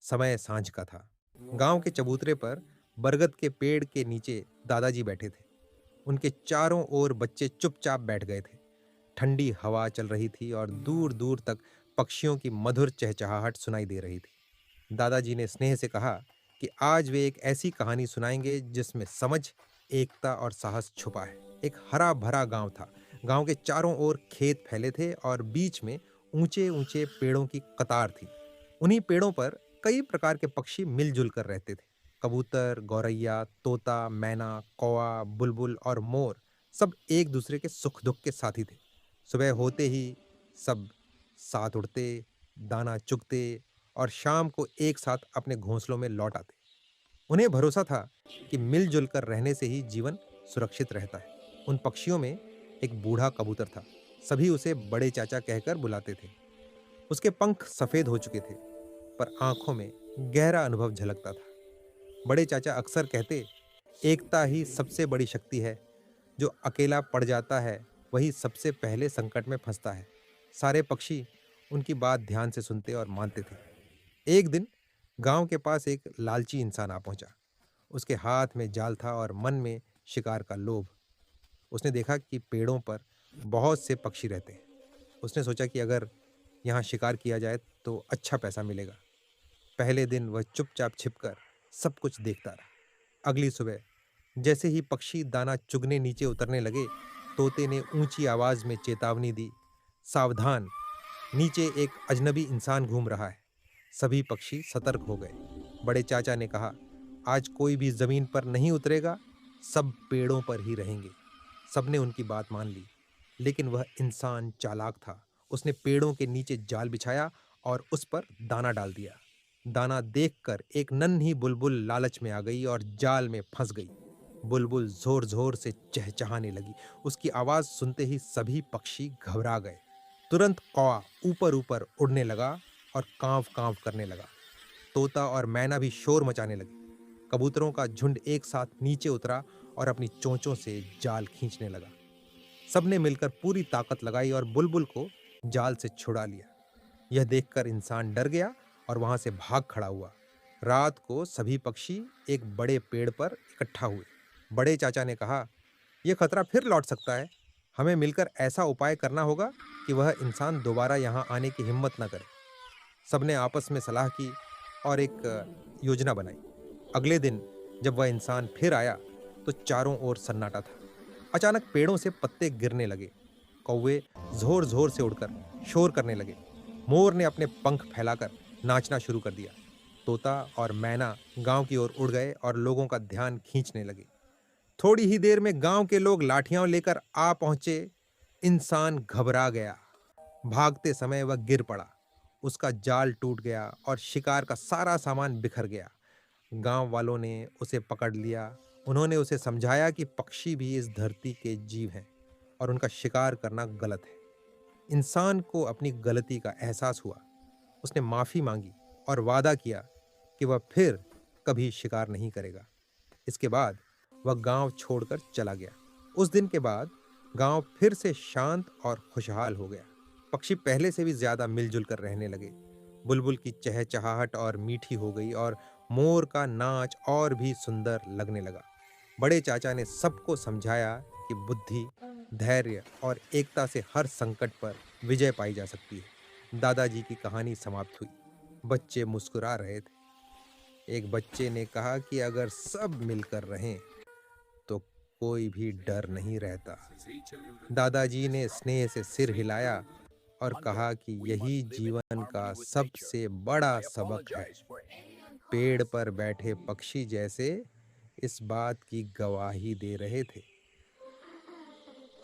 समय सांझ का था। गांव के चबूतरे पर बरगद के पेड़ के नीचे दादाजी बैठे थे। उनके चारों ओर बच्चे चुपचाप बैठ गए थे। ठंडी हवा चल रही थी और दूर दूर तक पक्षियों की मधुर चहचहाहट सुनाई दे रही थी। दादाजी ने स्नेह से कहा कि आज वे एक ऐसी कहानी सुनाएंगे जिसमें समझ, एकता और साहस छुपा है। एक हरा भरा गांव था। गांव के चारों ओर खेत फैले थे और बीच में ऊंचे ऊंचे पेड़ों की कतार थी। उन्हीं पेड़ों पर कई प्रकार के पक्षी मिलजुल कर रहते थे। कबूतर, गौरैया, तोता, मैना, कौवा, बुलबुल और मोर सब एक दूसरे के सुख दुख के साथी थे। सुबह होते ही सब साथ उड़ते, दाना चुगते और शाम को एक साथ अपने घोंसलों में लौट आते। उन्हें भरोसा था कि मिलजुल कर रहने से ही जीवन सुरक्षित रहता है। उन पक्षियों में एक बूढ़ा कबूतर था। सभी उसे बड़े चाचा कहकर बुलाते थे। उसके पंख सफेद हो चुके थे, पर आंखों में गहरा अनुभव झलकता था। बड़े चाचा अक्सर कहते, एकता ही सबसे बड़ी शक्ति है। जो अकेला पड़ जाता है वही सबसे पहले संकट में फंसता है। सारे पक्षी उनकी बात ध्यान से सुनते और मानते थे। एक दिन गांव के पास एक लालची इंसान आ पहुंचा। उसके हाथ में जाल था और मन में शिकार का लोभ। उसने देखा कि पेड़ों पर बहुत से पक्षी रहते हैं। उसने सोचा कि अगर यहाँ शिकार किया जाए तो अच्छा पैसा मिलेगा। पहले दिन वह चुपचाप छिपकर सब कुछ देखता रहा। अगली सुबह जैसे ही पक्षी दाना चुगने नीचे उतरने लगे, तोते ने ऊंची आवाज में चेतावनी दी, सावधान, नीचे एक अजनबी इंसान घूम रहा है। सभी पक्षी सतर्क हो गए। बड़े चाचा ने कहा, आज कोई भी जमीन पर नहीं उतरेगा, सब पेड़ों पर ही रहेंगे। सबने उनकी बात मान ली। लेकिन वह इंसान चालाक था। उसने पेड़ों के नीचे जाल बिछाया और उस पर दाना डाल दिया। दाना देखकर एक नन्ही बुलबुल लालच में आ गई और जाल में फंस गई। बुलबुल जोर जोर से चहचहाने लगी। उसकी आवाज सुनते ही सभी पक्षी घबरा गए। तुरंत कौवा ऊपर ऊपर उड़ने लगा और कांव कांव करने लगा। तोता और मैना भी शोर मचाने लगे। कबूतरों का झुंड एक साथ नीचे उतरा और अपनी चोंचों से जाल खींचने लगा। सबने मिलकर पूरी ताकत लगाई और बुलबुल को जाल से छुड़ा लिया। यह देखकर इंसान डर गया और वहां से भाग खड़ा हुआ। रात को सभी पक्षी एक बड़े पेड़ पर इकट्ठा हुए। बड़े चाचा ने कहा, यह खतरा फिर लौट सकता है। हमें मिलकर ऐसा उपाय करना होगा कि वह इंसान दोबारा यहाँ आने की हिम्मत न करे। सबने आपस में सलाह की और एक योजना बनाई। अगले दिन जब वह इंसान फिर आया तो चारों ओर सन्नाटा था। अचानक पेड़ों से पत्ते गिरने लगे। कौवे जोर जोर से उड़कर शोर करने लगे। मोर ने अपने पंख फैलाकर नाचना शुरू कर दिया। तोता और मैना गांव की ओर उड़ गए और लोगों का ध्यान खींचने लगे। थोड़ी ही देर में गांव के लोग लाठियां लेकर आ पहुंचे। इंसान घबरा गया। भागते समय वह गिर पड़ा। उसका जाल टूट गया और शिकार का सारा सामान बिखर गया। गांव वालों ने उसे पकड़ लिया। उन्होंने उसे समझाया कि पक्षी भी इस धरती के जीव हैं और उनका शिकार करना गलत है। इंसान को अपनी गलती का एहसास हुआ। उसने माफी मांगी और वादा किया कि वह फिर कभी शिकार नहीं करेगा। इसके बाद वह गांव छोड़कर चला गया। उस दिन के बाद गांव फिर से शांत और खुशहाल हो गया। पक्षी पहले से भी ज्यादा मिलजुल कर रहने लगे। बुलबुल की चहचहाहट और मीठी हो गई और मोर का नाच और भी सुंदर लगने लगा। बड़े चाचा ने सबको समझाया कि बुद्धि, धैर्य और एकता से हर संकट पर विजय पाई जा सकती है। दादाजी की कहानी समाप्त हुई। बच्चे मुस्कुरा रहे थे। एक बच्चे ने कहा कि अगर सब मिलकर रहें तो कोई भी डर नहीं रहता। दादाजी ने स्नेह से सिर हिलाया और कहा कि यही जीवन का सबसे बड़ा सबक है। पेड़ पर बैठे पक्षी जैसे इस बात की गवाही दे रहे थे